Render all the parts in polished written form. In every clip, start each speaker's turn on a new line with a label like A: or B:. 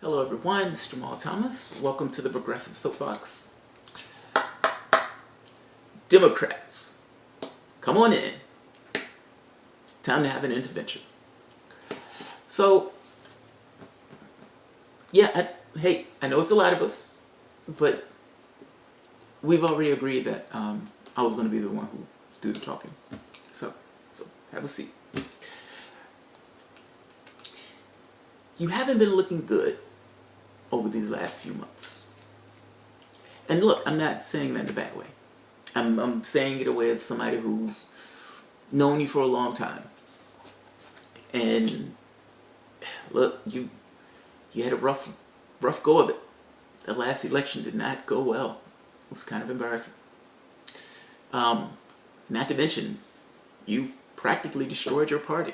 A: Hello everyone, it's Jamal Thomas. Welcome to the Progressive Soapbox. Democrats, come on in. Time to have an intervention. So, yeah, I know it's a lot of us, but we've already agreed that I was going to be the one who do the talking. So have a seat. You haven't been looking good over these last few months. And look, I'm not saying that in a bad way. I'm saying it away as somebody who's known you for a long time. And look, you had a rough go of it. The last election did not go well. It was kind of embarrassing. Not to mention, you practically destroyed your party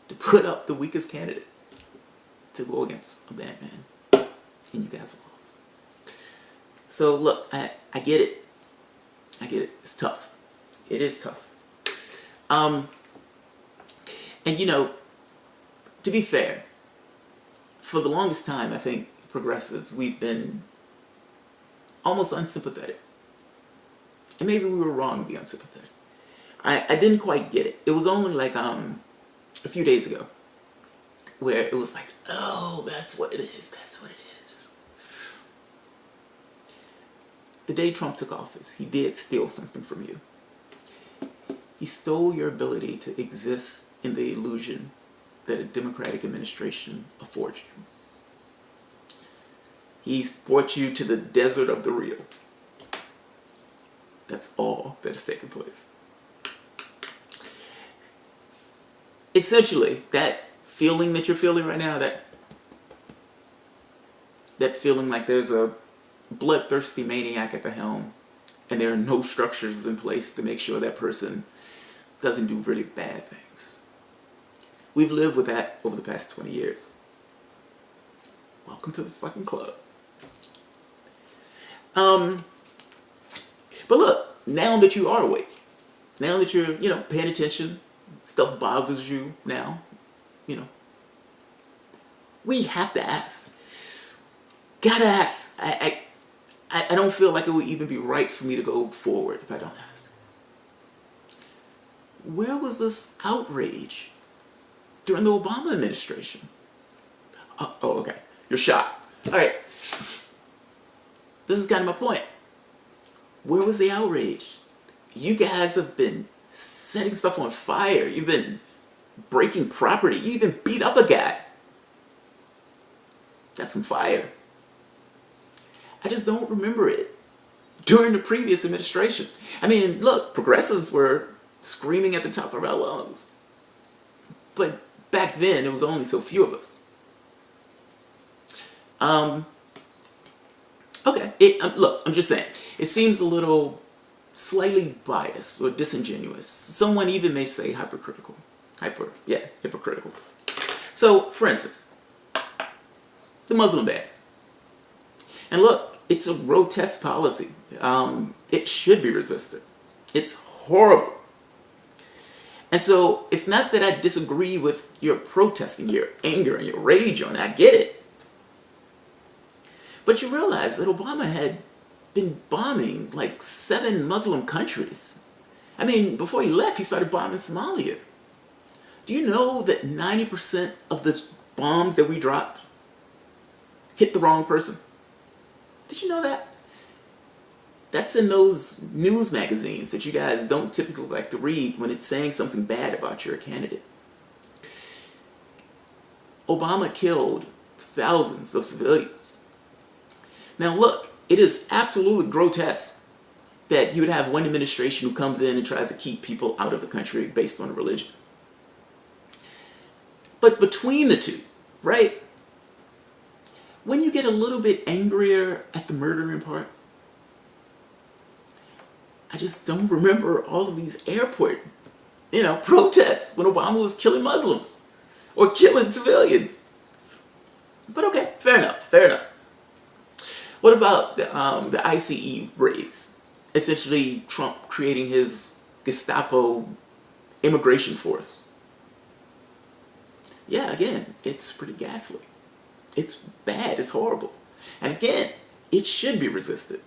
A: to put up the weakest candidate to go against a bad man. And you guys lost. So look, I get it. I get it. It's tough. It is tough. And you know, to be fair, for the longest time, I think progressives, we've been almost unsympathetic. And maybe we were wrong to be unsympathetic. I didn't quite get it. It was only like a few days ago where it was like, oh, that's what it is. That's what it is. The day Trump took office, he did steal something from you. He stole your ability to exist in the illusion that a Democratic administration affords you. He's brought you to the desert of the real. That's all that has taken place. Essentially, that feeling that you're feeling right now, that feeling like there's a bloodthirsty maniac at the helm and there are no structures in place to make sure that person doesn't do really bad things. We've lived with that over the past 20 years. Welcome to the fucking club. But look, now that you are awake, now that you're, paying attention, stuff bothers you now, we have to ask. Gotta ask. I don't feel like it would even be right for me to go forward if I don't ask. Where was this outrage during the Obama administration? Oh, okay. You're shocked. All right. This is kind of my point. Where was the outrage? You guys have been setting stuff on fire. You've been breaking property. You even beat up a guy. That's some fire. I just don't remember it during the previous administration. I mean, look, progressives were screaming at the top of our lungs. But back then, there was only so few of us. Okay, look, I'm just saying. It seems a little slightly biased or disingenuous. Someone even may say hypocritical. Hypocritical. So, for instance, the Muslim ban. And look, it's a grotesque policy. It should be resisted. It's horrible. And so it's not that I disagree with your protesting, your anger, and your rage on it. I get it. But you realize that Obama had been bombing like 7 Muslim countries. I mean, before he left, he started bombing Somalia. Do you know that 90% of the bombs that we dropped hit the wrong person? Did you know that? That's in those news magazines that you guys don't typically like to read when it's saying something bad about your candidate. Obama killed thousands of civilians. Now look, it is absolutely grotesque that you would have one administration who comes in and tries to keep people out of the country based on religion. But between the two, right? When you get a little bit angrier at the murdering part, I just don't remember all of these airport, protests when Obama was killing Muslims or killing civilians. But okay, fair enough. What about the ICE raids? Essentially, Trump creating his Gestapo immigration force. Yeah, again, it's pretty ghastly. It's bad. It's horrible. And again, it should be resisted.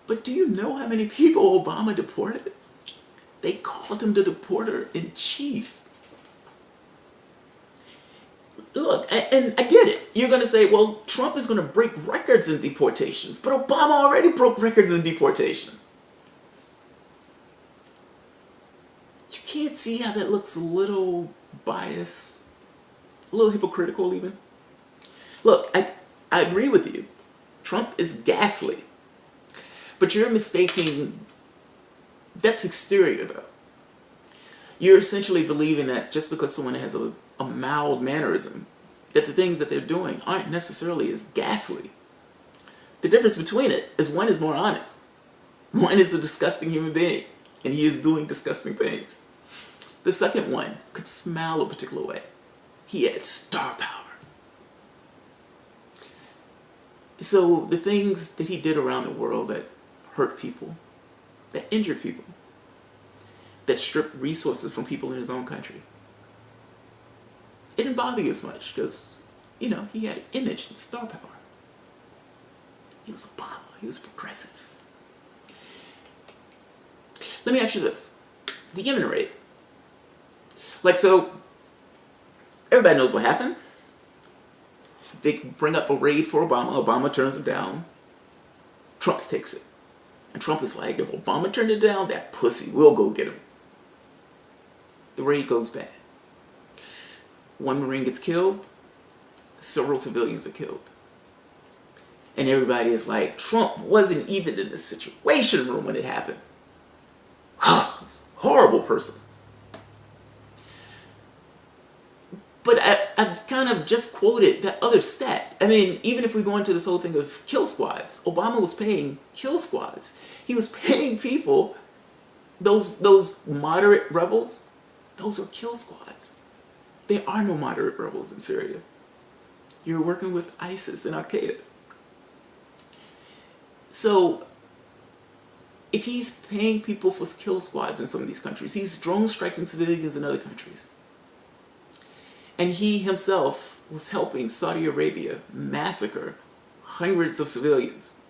A: But do you know how many people Obama deported? They called him the deporter-in-chief. Look, and I get it. You're going to say, well, Trump is going to break records in deportations. But Obama already broke records in deportation. You can't see how that looks a little biased, a little hypocritical even. Look, I agree with you. Trump is ghastly. But you're mistaking, that's exterior though. You're essentially believing that just because someone has a mild mannerism, that the things that they're doing aren't necessarily as ghastly. The difference between it is one is more honest. One is a disgusting human being, and he is doing disgusting things. The second one could smile a particular way. He had star power. So the things that he did around the world that hurt people, that injured people, that stripped resources from people in his own country, it didn't bother you as much because, you know, he had image and star power. He was Obama. He was progressive. Let me ask you this. The Yemen raid. Like, so, everybody knows what happened. They bring up a raid for Obama. Obama turns it down. Trump takes it. And Trump is like, if Obama turned it down, that pussy, we'll go get him. The raid goes bad. One Marine gets killed. Several civilians are killed. And everybody is like, Trump wasn't even in the situation room when it happened. He's a horrible person. But I've kind of just quoted that other stat. I mean, even if we go into this whole thing of kill squads, Obama was paying kill squads. He was paying people, those moderate rebels, those are kill squads. There are no moderate rebels in Syria. You're working with ISIS and Al-Qaeda. So, if he's paying people for kill squads in some of these countries, he's drone striking civilians in other countries. And he himself was helping Saudi Arabia massacre hundreds of civilians.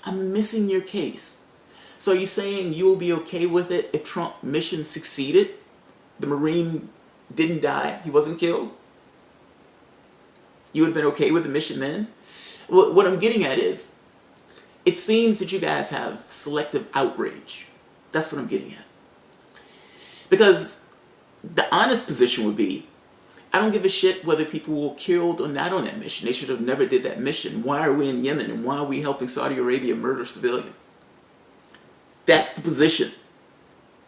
A: I'm missing your case. So are you saying you'll be okay with it if Trump's mission succeeded? The Marine didn't die, he wasn't killed? You would have been okay with the mission then? What I'm getting at is, it seems that you guys have selective outrage. That's what I'm getting at. Because the honest position would be, I don't give a shit whether people were killed or not on that mission. They should have never did that mission. Why are we in Yemen and why are we helping Saudi Arabia murder civilians? That's the position.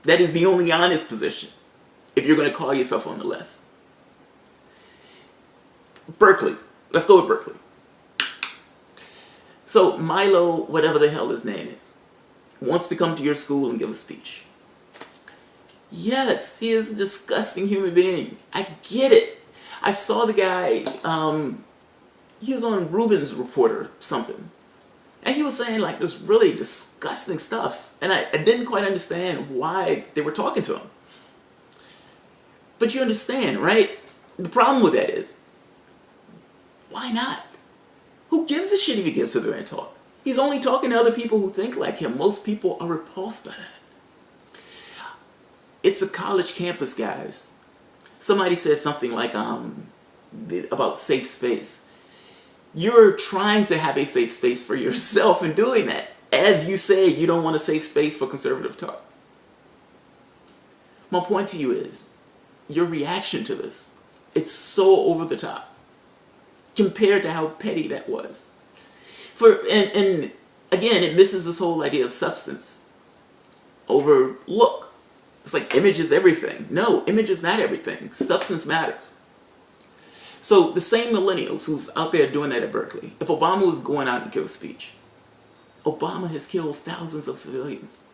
A: That is the only honest position, if you're going to call yourself on the left. Berkeley. Let's go with Berkeley. So Milo, whatever the hell his name is, wants to come to your school and give a speech. Yes, he is a disgusting human being. I get it. I saw the guy, he was on Rubin's Report or something. And he was saying like this really disgusting stuff. And I didn't quite understand why they were talking to him. But you understand, right? The problem with that is, why not? Who gives a shit if he gets to there and talk? He's only talking to other people who think like him. Most people are repulsed by that. It's a college campus, guys. Somebody said something like about safe space. You're trying to have a safe space for yourself in doing that. As you say, you don't want a safe space for conservative talk. My point to you is, your reaction to this, it's so over the top compared to how petty that was. And again, it misses this whole idea of substance over look. It's like image is everything. No, image is not everything. Substance matters. So the same millennials who's out there doing that at Berkeley, if Obama was going out and give a speech, Obama has killed thousands of civilians.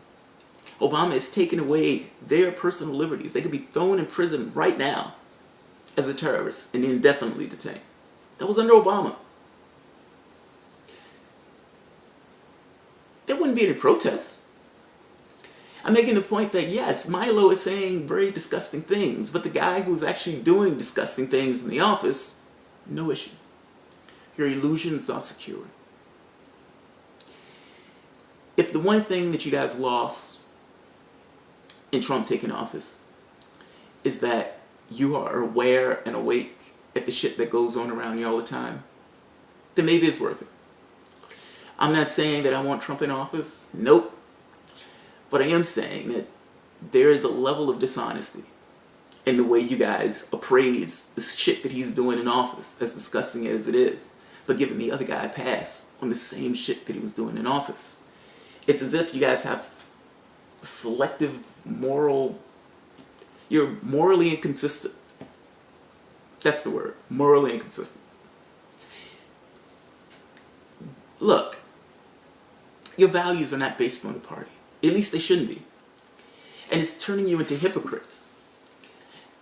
A: Obama has taken away their personal liberties. They could be thrown in prison right now as a terrorist and indefinitely detained. That was under Obama. There wouldn't be any protests. I'm making the point that yes, Milo is saying very disgusting things, but the guy who's actually doing disgusting things in the office, no issue. Your illusions are secure. If the one thing that you guys lost in Trump taking office is that you are aware and awake at the shit that goes on around you all the time, then maybe it's worth it. I'm not saying that I want Trump in office. Nope. But I am saying that there is a level of dishonesty in the way you guys appraise the shit that he's doing in office, as disgusting as it is, but giving the other guy a pass on the same shit that he was doing in office. It's as if you guys have selective moral... You're morally inconsistent. That's the word. Morally inconsistent. Look, your values are not based on the party. At least they shouldn't be. And it's turning you into hypocrites.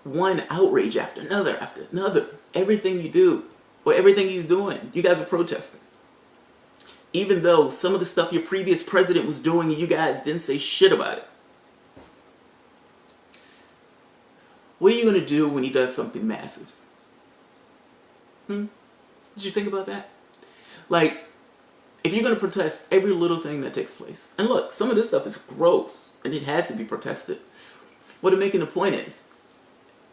A: One outrage after another after another. Everything you do, or everything he's doing, you guys are protesting. Even though some of the stuff your previous president was doing, you guys didn't say shit about it. What are you going to do when he does something massive? Did you think about that? Like, if you're going to protest every little thing that takes place, and look, some of this stuff is gross, and it has to be protested. What I'm making the point is,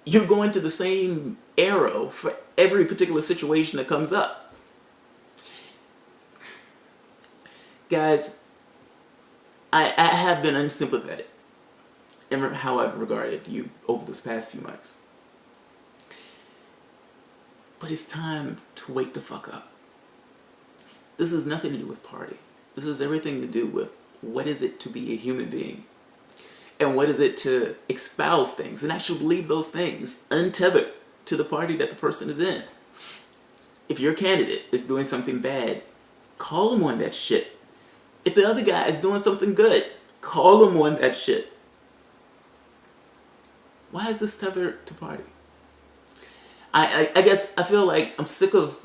A: you're going to the same arrow for every particular situation that comes up. Guys, I have been unsympathetic in how I've regarded you over this past few months. But it's time to wake the fuck up. This has nothing to do with party. This has everything to do with what is it to be a human being? And what is it to espouse things and actually believe those things untethered to the party that the person is in. If your candidate is doing something bad, call him on that shit. If the other guy is doing something good, call him on that shit. Why is this tethered to party? I guess I feel like I'm sick of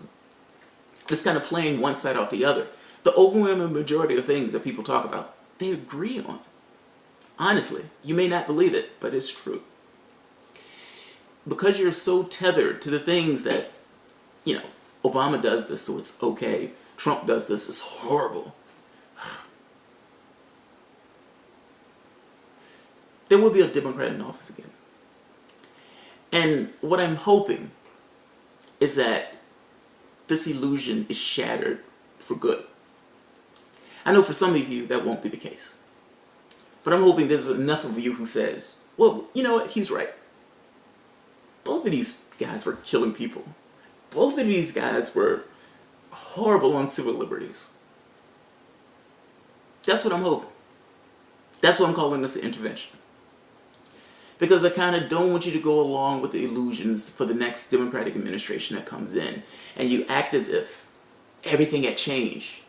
A: just kind of playing one side off the other. The overwhelming majority of things that people talk about, they agree on. Honestly, you may not believe it, but it's true. Because you're so tethered to the things that, you know, Obama does this, so it's okay. Trump does this, it's horrible. There will be a Democrat in office again. And what I'm hoping is that this illusion is shattered for good. I know for some of you that won't be the case. But I'm hoping there's enough of you who says, well, you know what, he's right. Both of these guys were killing people. Both of these guys were horrible on civil liberties. That's what I'm hoping. That's what I'm calling this an intervention. Because I kind of don't want you to go along with the illusions for the next Democratic administration that comes in. And you act as if everything had changed.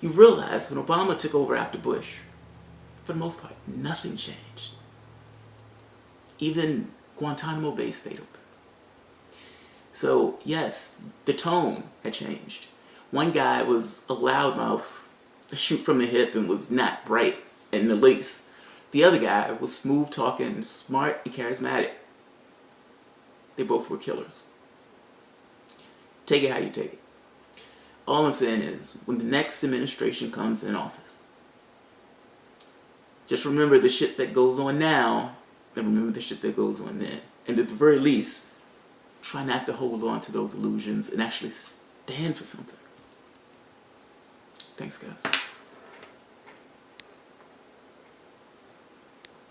A: You realize when Obama took over after Bush, for the most part, nothing changed. Even Guantanamo Bay stayed open. So, yes, the tone had changed. One guy was a loudmouth, a shoot from the hip, and was not bright in the least. The other guy was smooth-talking, smart, and charismatic. They both were killers. Take it how you take it. All I'm saying is, when the next administration comes in office, just remember the shit that goes on now, and remember the shit that goes on then. And at the very least, try not to hold on to those illusions and actually stand for something. Thanks, guys.